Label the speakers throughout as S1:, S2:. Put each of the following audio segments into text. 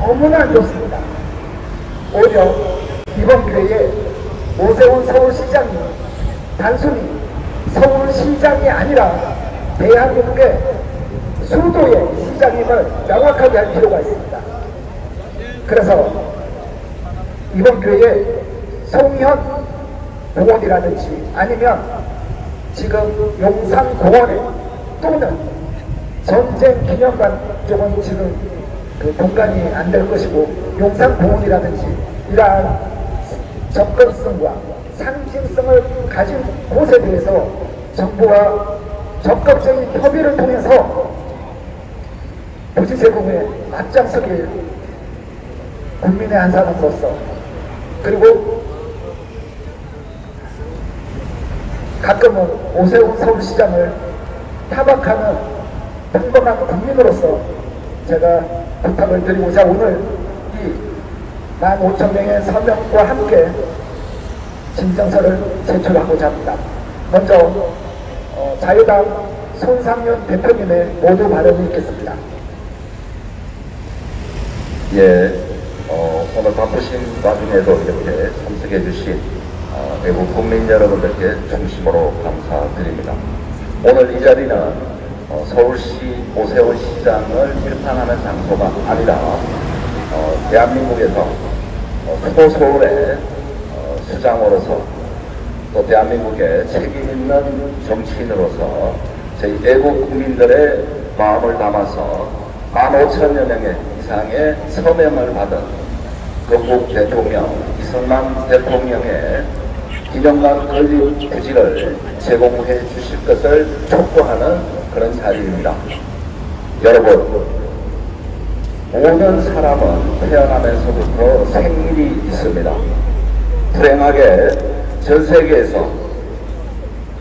S1: 너무나 안 좋습니다. 오히려 이번 기회에 오세훈 서울시장이 단순히 서울시장이 아니라 대한민국의 수도의 시장임을 명확하게 할 필요가 있습니다. 그래서 이번 기회에 송현 공원이라든지 아니면 지금 용산공원에 또는 전쟁기념관 쪽은 지금 그 공간이 안 될 것이고 용산공원이라든지 이러한 접근성과 상징성을 가진 곳에 대해서 정부와 적극적인 협의를 통해서 부지 제공에 앞장서길 국민의 한 사람으로서, 그리고 가끔은 오세훈 서울시장을 타박하는 평범한 국민으로서 제가 부탁을 드리고자 오늘 이 15,000명의 서명과 함께 진정서를 제출하고자 합니다. 먼저 자유당 손상윤 대표님의 모두 발언이 있겠습니다.
S2: 예, 오늘 바쁘신 와중에도 이렇게 참석해 주신 외국 국민 여러분들께 중심으로 감사드립니다. 오늘 이 자리는 서울시 오세훈 시장을 비판하는 장소가 아니라 대한민국에서 수도 서울의 수장으로서 또 대한민국의 책임있는 정치인으로서 저희 애국 국민들의 마음을 담아서 15,000여 명의 이상의 서명을 받은 건국 대통령 이승만 대통령의 기념관 건립 부지를 제공해 주실 것을 촉구하는 그런 자리입니다. 여러분, 모든 사람은 태어나면서부터 생일이 있습니다. 불행하게 전 세계에서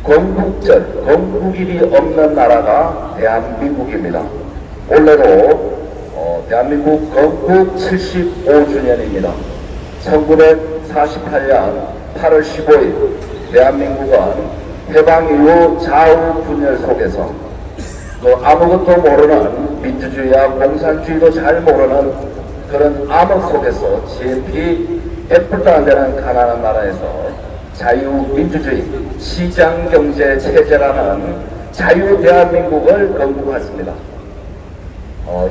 S2: 건국일이 없는 나라가 대한민국입니다. 올해로 대한민국 건국 75주년입니다. 1948년 8월 15일 대한민국은 해방 이후 좌우 분열 속에서 또 아무것도 모르는 민주주의와 공산주의도 잘 모르는 그런 암흑 속에서 GNP 100%도 안 되는 가난한 나라에서 자유민주주의 시장경제 체제라는 자유 대한민국을 건국했습니다.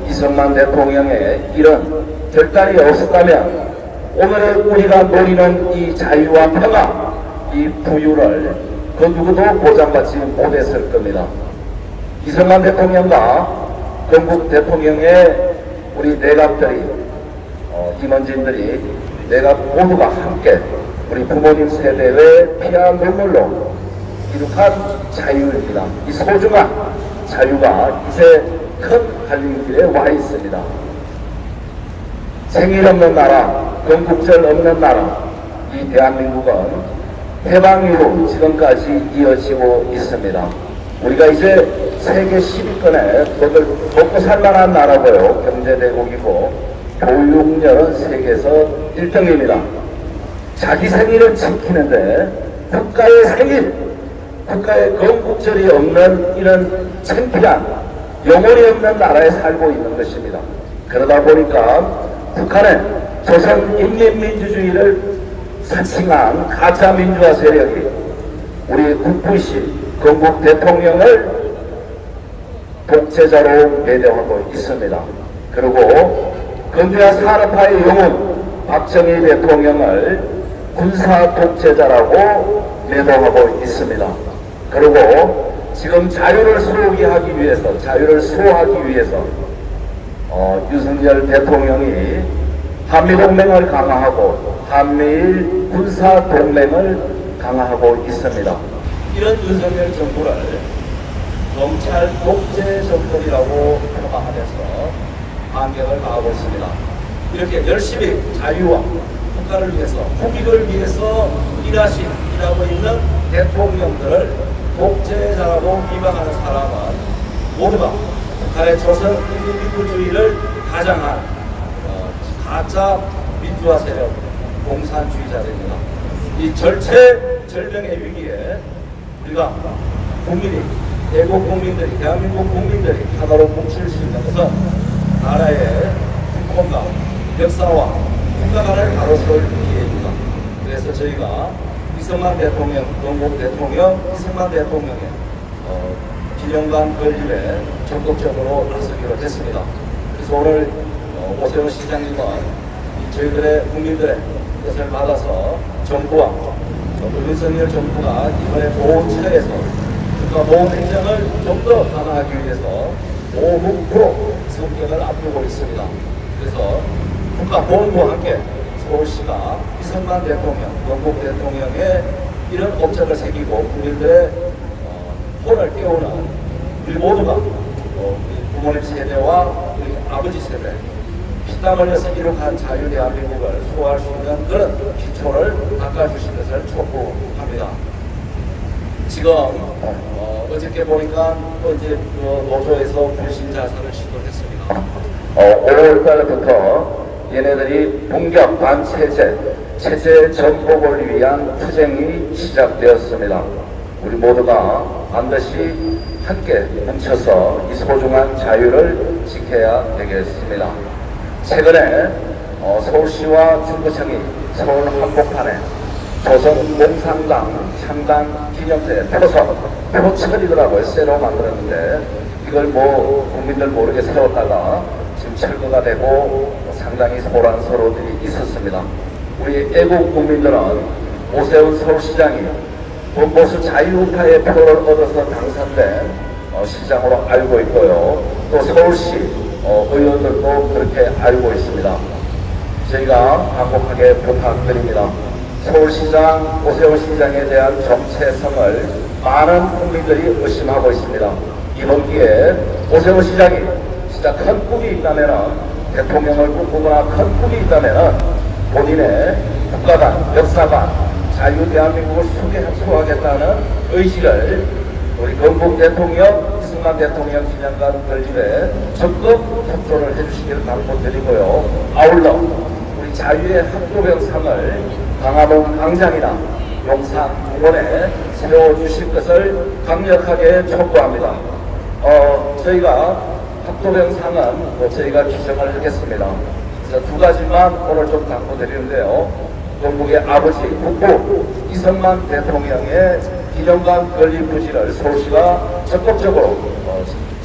S2: 이승만 대통령의 이런 결단이 없었다면 오늘 우리가 노리는 이 자유와 평화, 이 부유를 그 누구도 보장받지 못했을 겁니다. 이승만 대통령과 건국 대통령의 우리 내각들이, 임원진들이 내각 모두가 함께 우리 부모님 세대의 피와 눈물로 이룩한 자유입니다. 이 소중한 자유가 이제 큰 갈림길에 와 있습니다. 생일 없는 나라, 건국절 없는 나라, 이 대한민국은 해방 이후 지금까지 이어지고 있습니다. 우리가 이제 세계 10위권에 먹고 살만한 나라고요. 경제대국이고 교육열은 세계에서 1등입니다. 자기 생일을 지키는데 국가의 생일, 국가의 건국절이 없는 이런 창피한 영혼이 없는 나라에 살고 있는 것입니다. 그러다 보니까 북한의 조선인민민주주의를 사칭한 가짜 민주화 세력이 우리 국부시 건국 대통령을 독재자로 매도하고 있습니다. 그리고 근대화 산업화의 영웅 박정희 대통령을 군사 독재자라고 매도하고 있습니다. 그리고 지금 자유를 수호하기 위해서 윤석열 대통령이 한미동맹을 강화하고 한미일 군사동맹을 강화하고 있습니다. 이런 윤석열 정부를 검찰 독재 정권이라고 표방하면서 반격을 가하고 있습니다. 이렇게 열심히 자유와 국가를 위해서, 국익을 위해서 일하고 있는 대통령들을 독재자라고 비방하는 사람은 모두가 북한의 조선인민민주주의를 가장한 가짜 민주화 세력 공산주의자들입니다. 이 절체절명의 위기에 우리가 국민이, 애국 국민들이, 대한민국 국민들이 하나로 뭉칠 수 있는 것은 나라의 국권과 역사와 국가간을 가로세울 기회입니다. 그래서 저희가 이승만 대통령, 영국 대통령, 이승만 대통령의 기념관 건립에 적극적으로 나서기로 했습니다. 그래서 오늘 오세훈 시장님은 저희들의 국민들의 뜻을 받아서 정부와 윤석열 정부가 이번에 보호처에서 국가 보호 행정을 좀 더 강화하기 위해서 보호국으로 성격을 앞두고 있습니다. 그래서 국가보훈과 함께 서울시가 이승만 대통령, 영국 대통령의 이런 업적을 새기고 국민들의 혼을 깨우는 우리 모두가 우리 부모님 세대와 우리 아버지 세대 피땀 흘려서 이룩한 자유 대한민국을 수호할 수 있는 그런 기초를 닦아주신 것을 촉구합니다. 지금 어저께 보니까 또 이제 노조에서 불신 자살을 시도했습니다. 5월달부터 얘네들이 본격 반체제, 체제 전복을 위한 투쟁이 시작되었습니다. 우리 모두가 반드시 함께 뭉쳐서 이 소중한 자유를 지켜야 되겠습니다. 최근에 서울시와 중구청이 서울 한복판에 조선공산당 창당 기념대 표철이더라고요. 새로 만들었는데 이걸 국민들 모르게 세웠다가 지금 철거가 되고 상당히 소란스러움들이 있었습니다. 우리 애국 국민들은 오세훈 서울시장이 범보수 자유우파의 표를 얻어서 당선된 시장으로 알고 있고요. 또 서울시 의원들도 그렇게 알고 있습니다. 저희가 간곡하게 부탁드립니다. 서울시장 오세훈 시장에 대한 정체성을 많은 국민들이 의심하고 있습니다. 이번 기회에 오세훈 시장이 진짜 큰 꿈이 있다면 대통령을 꿈꾸거나 큰 꿈이 있다면 본인의 국가관, 역사관, 자유 대한민국을 수호하겠다는 의지를 우리 건국 대통령, 이승만 대통령 기념관 건립에 적극 협조를 해주시기를 당부드리고요. 아울러 우리 자유의 학도병상을 강화동 광장이나 용산 공원에 세워주실 것을 강력하게 촉구합니다. 저희가 학도병상은 저희가 기증을 하겠습니다. 그래서 두 가지만 오늘 좀 당부드리는데요. 건국의 아버지 국부 이승만 대통령의 기념관 건립 부지를 서울시가 적극적으로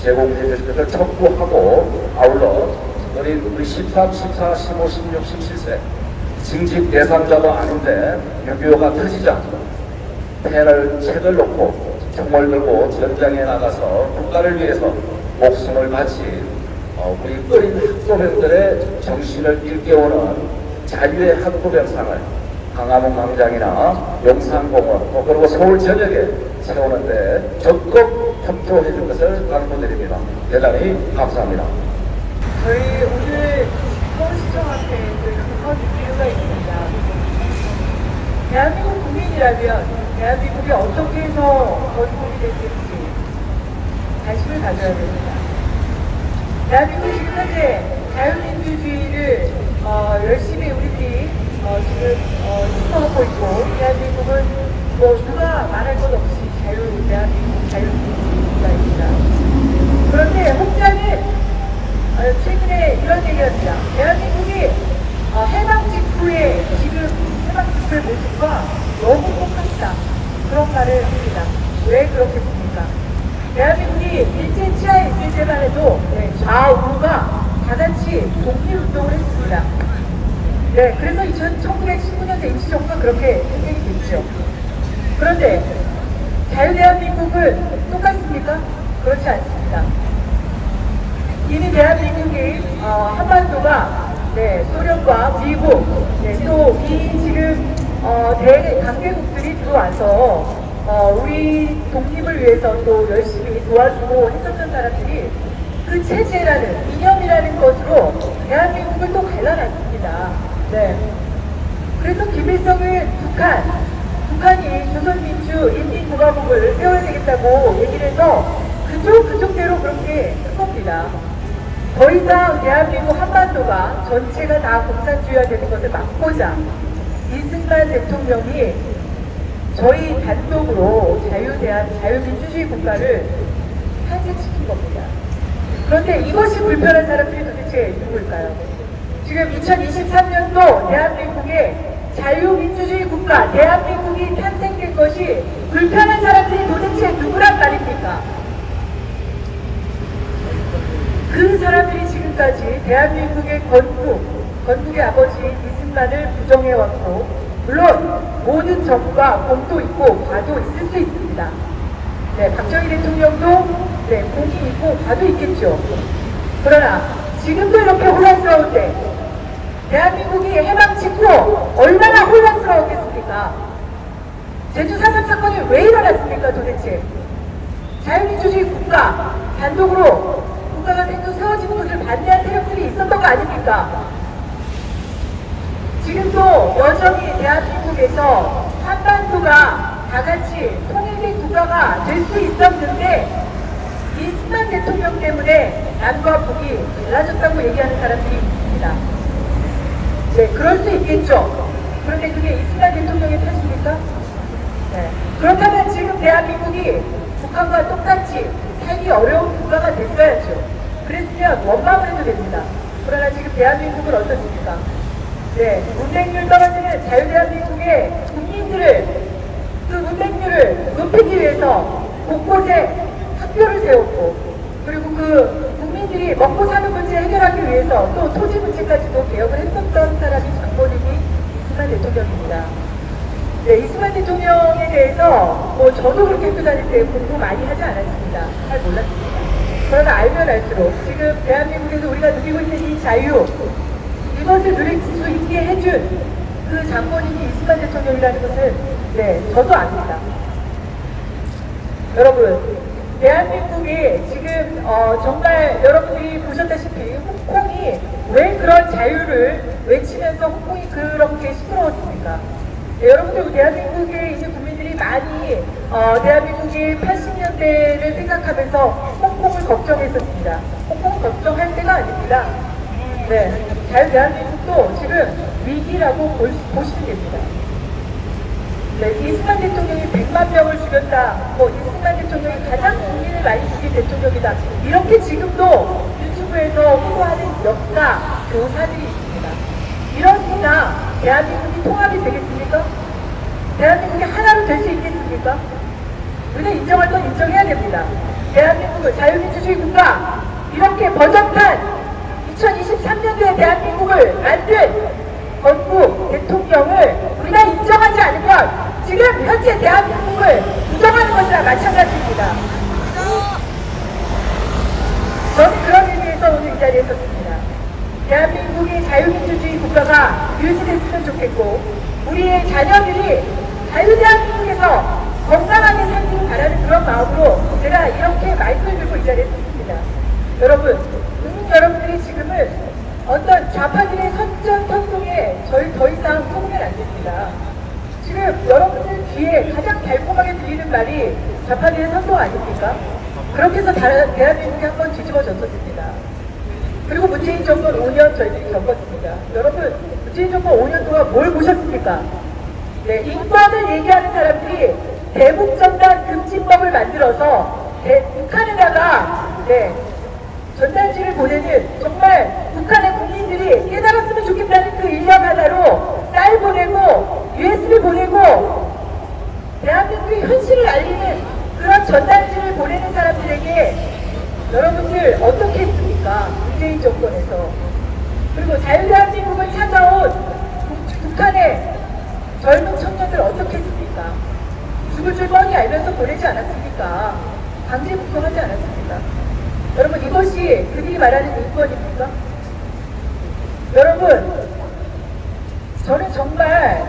S2: 제공해 주실 것을 촉구하고 아울러 우리 13, 14, 15, 16, 17세 징집 대상자도 아닌데 6.25가 터지자 책을 놓고 총을 들고 전장에 나가서 국가를 위해서 목숨을 바친 우리 어린 학도병들의 정신을 일깨우는 자유의 학도병상을 강화문 광장이나 용산공원 그리고 서울 전역에 세우는데 적극 협조해 줄 것을 당부드립니다. 대단히 감사합니다.
S3: 저희 오늘 서울시청한테 이렇게 선 이유가 있습니다. 대한민국 국민이라면 대한민국이 어떻게 해서 건국이 됐을지 관심을 가져야 됩니다. 대한민국 지금 현재 자유민주주의를 열심히 우리들이 지금 시도하고 있고 대한민국은 누가 말할 것 없이 대한민국 자유민주주의입니다. 그런데 혹자는 최근에 이런 얘기를 합니다. 대한민국이 해방 직후의 모습과 너무 똑같다. 그런 말을 합니다. 왜 그렇겠습니까? 대한민국이 일제 치하에 있을 때만 해도 좌우가 다같이 독립운동을 했습니다. 네, 그래서 1919년대 임시정부가 그렇게 행정이 됐죠. 그런데 자유대한민국은 똑같습니까? 그렇지 않습니다. 이미 대한민국이 한반도가 소련과 미국 또 이 지금 대강대국들이 들어와서 우리 독립을 위해서 또 열심히 도와주고 했었던 사람들이 그 체제라는 이념이라는 것으로 대한민국을 또 갈라놨습니다. 네. 그래서 김일성은 북한이 조선민주인민공화국을 세워야 되겠다고 얘기를 해서 그쪽대로 그렇게 한 겁니다. 더 이상 대한민국 한반도가 전체가 다 공산주의화 되는 것을 막고자 이승만 대통령이 저희 단독으로 자유민주주의 국가를 탄생시킨 겁니다. 그런데 이것이 불편한 사람들이 도대체 누구일까요? 지금 2023년도 대한민국의 자유민주주의 국가, 대한민국이 탄생된 것이 불편한 사람들이 도대체 누구란 말입니까? 그 사람들이 지금까지 대한민국의 건국의 아버지인 이승만을 부정해왔고, 물론 모든 정부가 공도 있고 과도 있을 수 있습니다. 네, 박정희 대통령도 네, 공이 있고 과도 있겠죠. 그러나 지금도 이렇게 혼란스러울 때 대한민국이 해방 직후 얼마나 혼란스러웠겠습니까? 제주 4.3 사건이 왜 일어났습니까 도대체? 자유민주주의 국가, 단독으로 국가가 세워지는 것을 반대한 세력들이 있었던 거 아닙니까? 지금도 여전히 대한민국에서 한반도가 다같이 통일된 국가가 될 수 있었는데 이승만 대통령 때문에 남과 북이 달라졌다고 얘기하는 사람들이 있습니다. 네, 그럴 수 있겠죠. 그런데 그게 이승만 대통령의 탓입니까? 네. 그렇다면 지금 대한민국이 북한과 똑같이 살기 어려운 국가가 됐어야죠. 그랬으면 원망을 해도 됩니다. 그러나 지금 대한민국은 어떻습니까? 네, 문맹률 떨어지는 자유대한민국의 국민들을, 그 문맹률을 높이기 위해서 곳곳에 학교를 세웠고, 그리고 그 국민들이 먹고 사는 문제 해결하기 위해서 또 토지 문제까지도 개혁을 했었던 사람이 장본인이 이승만 대통령입니다. 네, 이승만 대통령에 대해서 뭐 저도 그렇게 학교 다닐 때 공부 많이 하지 않았습니다. 잘 몰랐습니다. 그러나 알면 알수록 지금 대한민국에서 우리가 누리고 있는 이 자유, 이것을 누릴 수 있게 해준 그 장본인이 이승만 대통령이라는 것은 네, 저도 압니다. 여러분, 대한민국이 지금 정말 여러분들이 보셨다시피 홍콩이 왜 그런 자유를 외치면서 홍콩이 그렇게 시끄러웠습니까? 네, 여러분들 대한민국에 있는 국민들이 많이 대한민국이 80년대를 생각하면서 홍콩을 걱정했었습니다. 홍콩을 걱정할 때가 아닙니다. 네, 대한민국도 지금 위기라고 보시면 됩니다. 네, 이승만 대통령이 100만 명을 죽였다, 뭐 이승만 대통령이 가장 국민을 많이 죽인 대통령이다, 이렇게 지금도 유튜브에서 홍보하는 역사 교사들이 있습니다. 이런 이상 대한민국이 통합이 되겠습니까? 대한민국이 하나로 될 수 있겠습니까? 우리가 인정할 건 인정해야 됩니다. 대한민국은 자유민주주의 국가, 이렇게 버젓한 2023년도에 대한민국을 만든 건국 대통령을 우리가 인정하지 않으면 지금 현재 대한민국을 부정하는 것이나 마찬가지입니다. 저는 그런 의미에서 오늘 이 자리에 섰습니다. 대한민국이 자유민주주의 국가가 유지됐으면 좋겠고, 우리의 자녀들이 자유대한민국에서 건강하게 살기를 바라는 그런 마음으로 제가 이렇게 마이크를 들고 이 자리에 섰습니다. 여러분, 여러분들이 지금은 어떤 좌파들의 선전선동에 저희 더 이상 속으면 안 됩니다. 지금 여러분들 귀에 가장 달콤하게 들리는 말이 좌파들의 선동 아닙니까? 그렇게 해서 대한민국이 한번 뒤집어졌었습니다. 그리고 문재인 정권 5년 저희들이 겪었습니다. 여러분, 문재인 정권 5년 동안 뭘 보셨습니까? 네, 인권을 얘기하는 사람들이 대북전단 금지법을 만들어서 북한에다가 네, 전단지를 보내는, 정말 북한의 국민들이 깨달았으면 좋겠다는 그 일념 하나로 쌀 보내고 USB 보내고 대한민국의 현실을 알리는 그런 전단지를 보내는 사람들에게 여러분들 어떻게 했습니까? 문재인 정권에서. 그리고 자유대한민국을 찾아온 북한의 젊은 청년들 어떻게 했습니까? 죽을 줄 뻔히 알면서 보내지 않았습니까? 강제 북송하지 않았습니까? 여러분, 이것이 그들이 말하는 인권입니까? 여러분, 저는 정말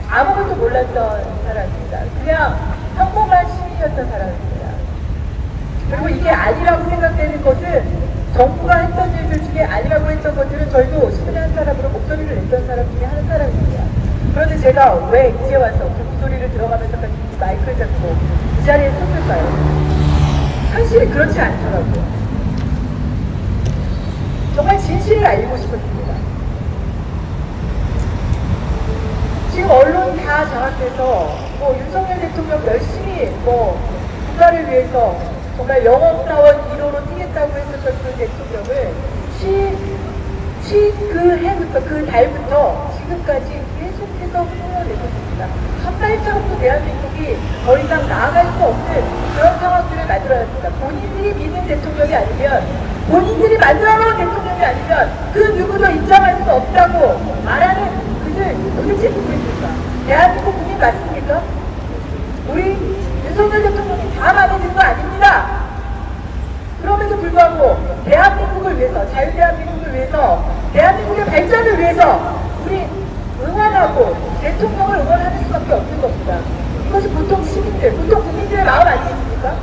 S3: 아무것도 몰랐던 사람입니다. 그냥 평범한 시민이었던 사람입니다. 그리고 이게 아니라고 생각되는 것은, 정부가 했던 일들 중에 아니라고 했던 것들은 저희도 시민의 한 사람으로 목소리를 냈던 사람 중에 한 사람입니다. 그런데 제가 왜 이제 와서 그 목소리를 들어가면서까지 마이크를 잡고 이 자리에 섰을까요? 현실이 그렇지 않더라고요. 정말 진실을 알고 싶었습니다. 지금 언론 다 장악돼서 윤석열 대통령 열심히 국가를 위해서 정말 영업사원 1호로 뛰겠다고 했었던 그 대통령을 그 해부터, 그 달부터 지금까지 계속해서 흘러내고 있습니다. 한 발자국도 대한민국이 더 이상 나아갈 수 없는 그런 상황들을 만들어냈습니다. 본인들이 믿는 대통령이 아니면, 본인들이 만들어놓은 대통령이 아니면 그 누구도 인정할 수 없다고 말하는 그들 도대체 누구입니까? 대한민국 국민 맞습니까? 우리 윤석열 대통령이 다 마음에 드는 거 아닙니다. 그럼에도 불구하고 대한민국을 위해서, 자유대한민국을 위해서, 대한민국의 발전을 위해서 우리 응원하고 대통령을 응원하는 수밖에 없는 겁니다. 이것이 보통 시민들, 보통 국민들의 마음 아니겠습니까?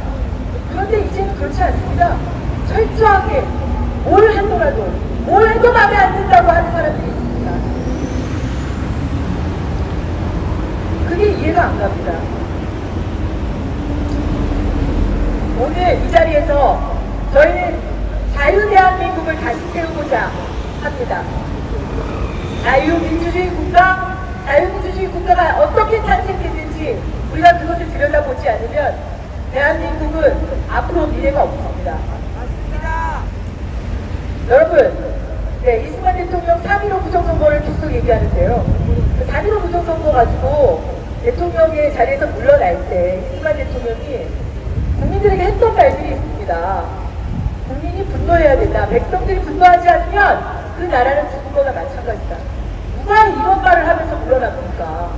S3: 그런데 이제는 그렇지 않습니다. 철저하게 뭘 하더라도, 뭘 해도 마음에 안 든다고 하는 사람들이 있습니다. 그게 이해가 안 갑니다. 오늘 이 자리에서 저희는 자유대한민국을 다시 세우고자 합니다. 자유민주주의 국가가 어떻게 탄생됐는지 우리가 그것을 들여다보지 않으면 대한민국은 앞으로 미래가 없습니다. 여러분, 이승만 대통령 3.15 부정선거를 계속 얘기하는데요. 그 3.15 부정선거 가지고 대통령의 자리에서 물러날 때 이승만 대통령이 국민들에게 했던 말들이 있습니다. 국민이 분노해야 된다. 백성들이 분노하지 않으면 그 나라는 죽은 거나 마찬가지다. 누가 이런 말을 하면서 물러납니까?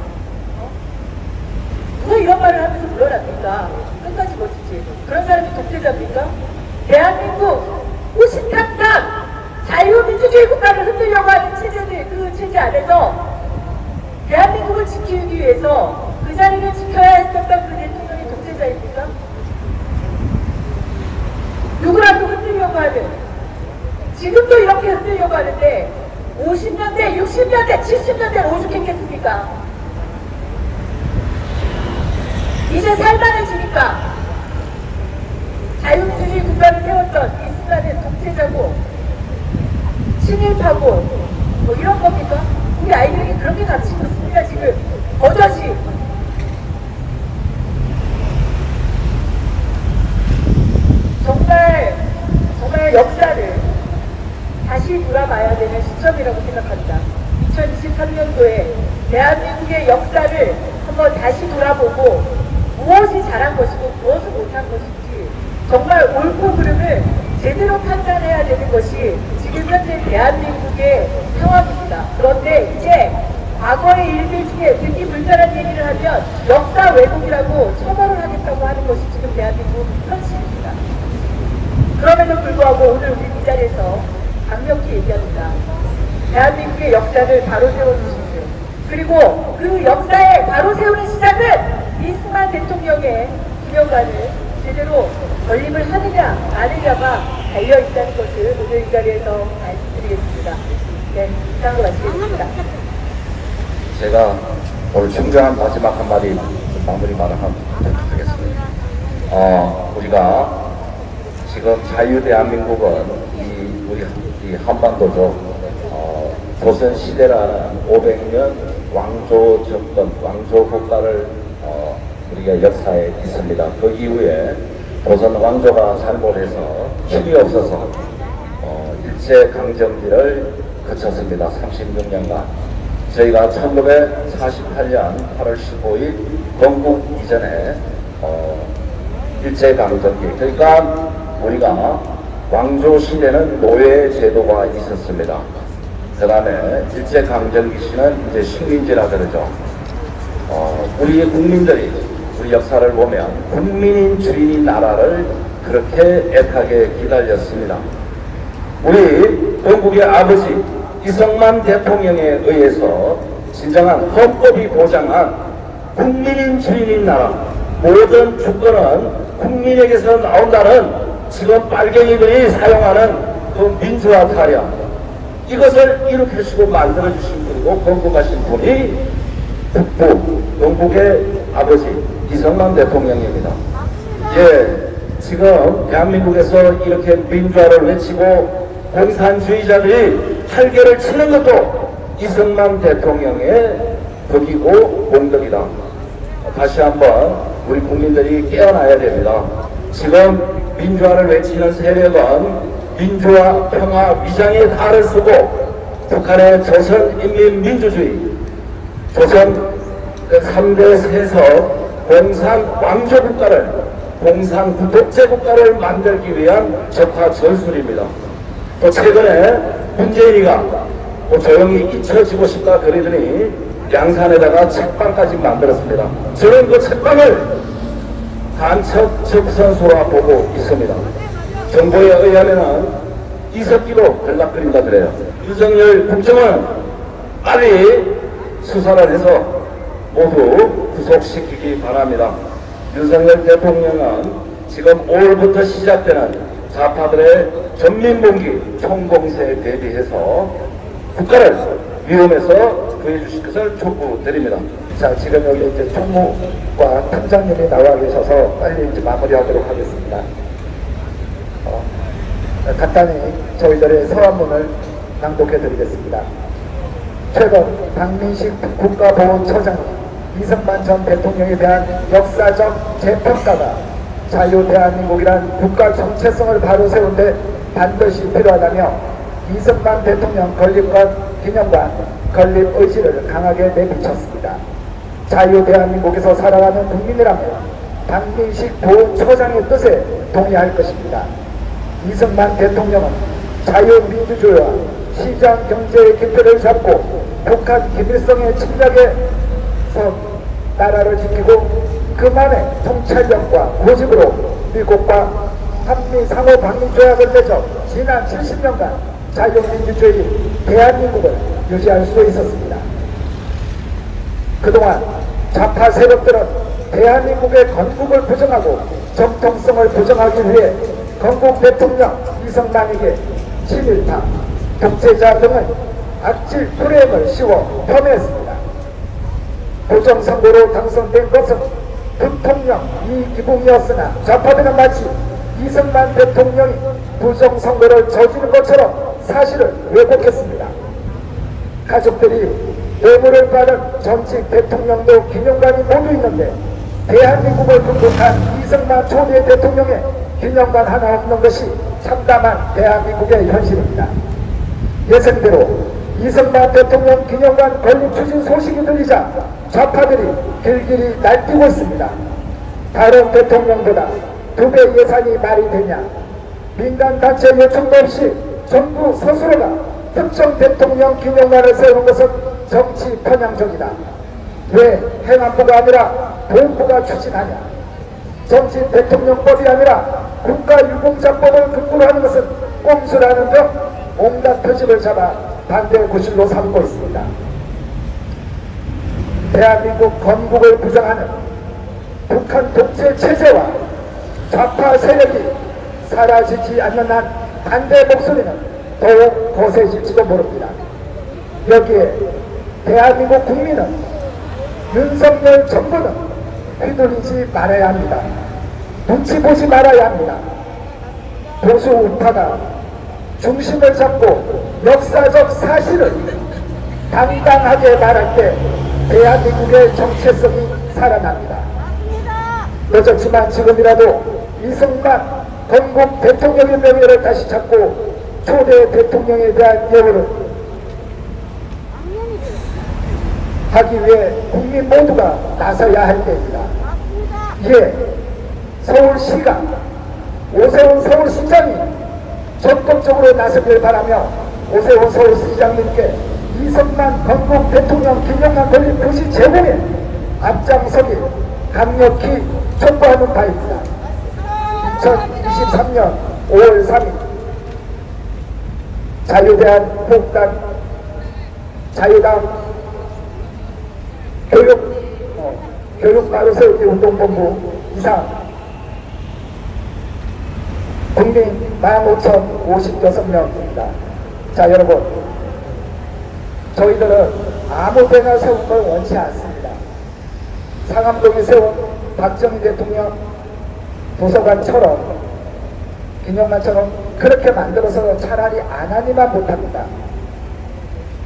S3: 누가 이런 말을 하면서 물러납니까? 끝까지 멋지지. 그런 사람이 독재자입니까? 대한민국 호시탐탐 자유민주주의 국가를 흔들려고 하는 체제들, 그 체제 안에서 대한민국을 지키기 위해서 그 자리를 지켜야 했었던 그 대통령이 독재자입니까? 누구라도 흔들려고 하는, 지금도 이렇게 흔들려고 하는데 50년대, 60년대, 70년대를 오죽했겠습니까? 이제 살만해지니까 자유민주주의 국가를 세웠던 이승만은 독재자고 친일파고 뭐 이런 겁니까? 우리 아이들이 그렇게 가르치고 있습니다. 지금 버젓이. 정말 역사를 다시 돌아봐야 되는 시점이라고 생각합니다. 2023년도에 대한민국의 역사를 한번 다시 돌아보고 무엇이 잘한 것이고 무엇을 못한 것인지 정말 옳고 그름을 제대로 판단해야 되는 것이 지금 현재 대한민국의 상황입니다. 그런데 이제 과거의 일들 중에 듣기 불편한 얘기를 하면 역사 왜곡이라고 처벌을 하겠다고 하는 것이 지금 대한민국 현실입니다. 그럼에도 불구하고 오늘 우리 이 자리에서 강력히 얘기합니다. 대한민국의 역사를 바로 세워주십시오. 그리고 그 역사에 바로 세우는 시작은 이승만 대통령의 기념관을 제대로 건립을 하느냐 마느냐가 달려있다는 것을 오늘 이 자리에서 말씀드리겠습니다. 네, 이상으로 마치겠습니다.
S2: 제가 오늘 중요한 마지막 한마디 마무리 말을 하겠습니다. 우리가 지금 자유대한민국은 우리 한반도죠. 조선시대라는 500년 왕조 정권, 왕조 국가를 우리가 역사에 있습니다. 그 이후에 조선 왕조가 잘못해서 힘이 없어서 일제강점기를 거쳤습니다. 36년간. 저희가 1948년 8월 15일 건국 이전에 일제강점기, 그러니까 우리가 왕조 시대는 노예 제도가 있었습니다. 그 다음에 일제강점기 시는 이제 식민지라 그러죠. 우리 국민들이 우리 역사를 보면 국민인 주인인 나라를 그렇게 애타게 기다렸습니다. 우리 건국의 아버지 이승만 대통령에 의해서 진정한 헌법이 보장한 국민인 주인인 나라, 모든 주권은 국민에게서 나온다는 지금 빨갱이들이 사용하는 그 민주화 타령, 이것을 일으키시고 만들어주신 분이고 건국하신 분이 북부 영국의 아버지 이승만 대통령입니다. 지금 대한민국에서 이렇게 민주화를 외치고 공산주의자들이 활개를 치는 것도 이승만 대통령의 덕이고 공덕이다. 다시 한번 우리 국민들이 깨어나야 됩니다. 지금 민주화를 외치는 세력은 민주화, 평화, 위장에 탈을 쓰고 북한의 조선인민민주주의, 조선 3대 세서 공산왕조국가를, 공산부독재국가를 만들기 위한 적화 전술입니다. 또 최근에 문재인이가 조용히 잊혀지고 싶다 그러더니 양산에다가 책방까지 만들었습니다. 저는 그 책방을 간첩 적선소라 보고 있습니다. 정보에 의하면은 이석기로 연락드린다 그래요. 윤석열 국정은 빨리 수사를 해서 모두 구속시키기 바랍니다. 윤석열 대통령은 지금 5월부터 시작되는 좌파들의 전민봉기 총공세에 대비해서 국가를 위험에서 구해주실 것을 촉구드립니다.
S1: 자, 지금 여기 이제 총무과 팀장님이 나와 계셔서 빨리 이제 마무리하도록 하겠습니다. 간단히 저희들의 서한문을 낭독해 드리겠습니다. 최근 박민식 국가보훈처장이 이승만 전 대통령에 대한 역사적 재평가가 자유대한민국이란 국가 정체성을 바로 세운 데 반드시 필요하다며 이승만 대통령 건립관 기념관 건립 의지를 강하게 내비쳤습니다. 자유대한민국에서 살아가는 국민이라면 박민식 보훈처장의 뜻에 동의할 것입니다. 이승만 대통령은 자유민주주의와 시장경제의 기틀을 잡고 북한 김일성의 침략에서 나라를 지키고 그만의 통찰력과 고집으로 미국과 한미 상호 방위 조약을 맺어 지난 70년간 자유민주주의 대한민국을 유지할 수 있었습니다. 그동안 좌파 세력들은 대한민국의 건국을 부정하고 정통성을 부정하기 위해 건국 대통령 이승만에게 친일파, 독재자 등의 악질 프레임을 씌워 폄훼했습니다. 부정선거로 당선된 것은 대통령 이기붕이었으나 좌파들은 마치 이승만 대통령이 부정선거를 저지른 것처럼 사실을 왜곡했습니다. 가족들이 뇌물을 받은 전직 대통령도 기념관이 모두 있는데 대한민국을 건국한 이승만 초대 대통령의 기념관 하나 없는 것이 참담한 대한민국의 현실입니다. 예상대로 이승만 대통령 기념관 건립 추진 소식이 들리자 좌파들이 길길이 날뛰고 있습니다. 다른 대통령보다 2배 예산이 말이 되냐, 민간단체 요청도 없이 정부 스스로가 특정 대통령 기념관을 세우는 것은 정치 편향적이다. 왜 행안부가 아니라 보훈부가 추진하냐, 정치 대통령법이 아니라 국가유공자법을 근거로 하는 것은 꼼수라는 등 온갖 표집을 잡아 반대 구실로 삼고 있습니다. 대한민국 건국을 부정하는 북한 독재 체제와 좌파 세력이 사라지지 않는 한 반대 목소리는 더욱 거세질지도 모릅니다. 여기에 대한민국 국민은 윤석열 정부는 휘둘리지 말아야 합니다. 눈치 보지 말아야 합니다. 보수 우파가 중심을 잡고 역사적 사실을 당당하게 말할 때 대한민국의 정체성이 살아납니다. 늦었지만 지금이라도 이승만 건국 대통령의 명예를 다시 찾고 초대 대통령에 대한 예우를 하기 위해 국민 모두가 나서야 할 때입니다. 이에 서울시가 오세훈 서울시장이 적극적으로 나서길 바라며 오세훈 서울시장님께 이승만 건국 대통령 기념관 건립 부지 제공에 앞장서길 강력히 촉구하는 바입니다. 2023년 5월 3일 자유당 교육 바로 세우기 운동본부 이상 국민 15,056명입니다. 자, 여러분, 저희들은 아무 데나 세운 걸 원치 않습니다. 상암동에 세운 박정희 대통령 도서관처럼 기념관처럼 그렇게 만들어서 차라리 안 하니만 못합니다.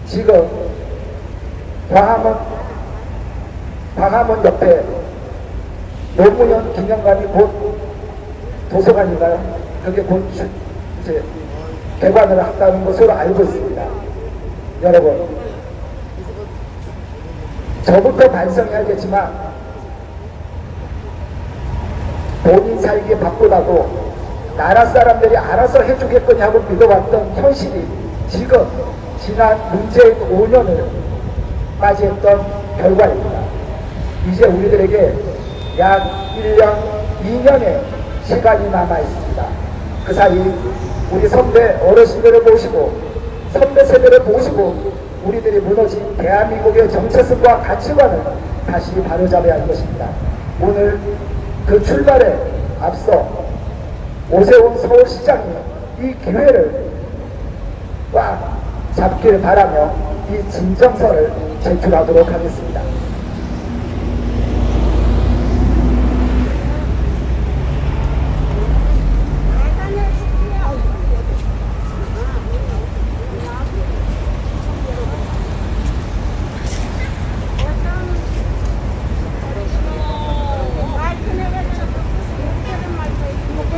S1: 지금 광화문 옆에 노무현 기념관이 곧 도서관인가요? 그게 곧 이제 개관을 한다는 것으로 알고 있습니다. 여러분, 저부터 반성해야겠지만 본인 살기 바쁘다고 나라 사람들이 알아서 해주겠거냐고 믿어왔던 현실이 지금 지난 문재인 5년을 맞이했던 결과입니다. 이제 우리들에게 약 1년, 2년의 시간이 남아 있습니다. 그 사이 우리 선배 어르신들을 모시고 선배 세대를 모시고 우리들이 무너진 대한민국의 정체성과 가치관을 다시 바로잡아야 할 것입니다. 오늘 그 출발에 앞서 오세훈 서울시장이 이 기회를 꽉 잡기를 바라며 이 진정서를 제출하도록 하겠습니다.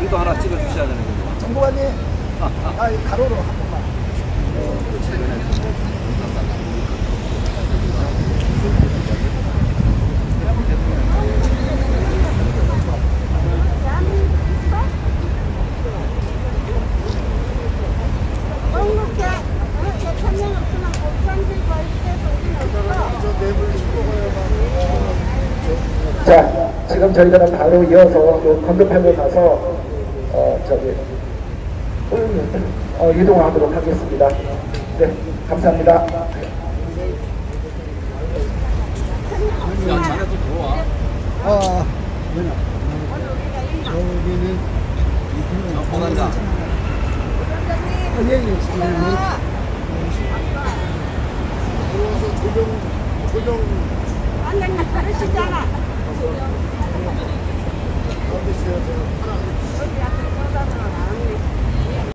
S4: 도 하나 찍어주셔야 되는 거예요.
S5: 정보관님, 가로로 한 번만.
S1: 자, 지금 저희들은 바로 이어서 건급하고 가서 이동하도록 하겠습니다. 네, 감사합니다.
S4: 야, 자네도 들어와.
S5: 여기는
S4: 보관장.
S5: 들어와서 조정
S3: 완전히 다르시잖아.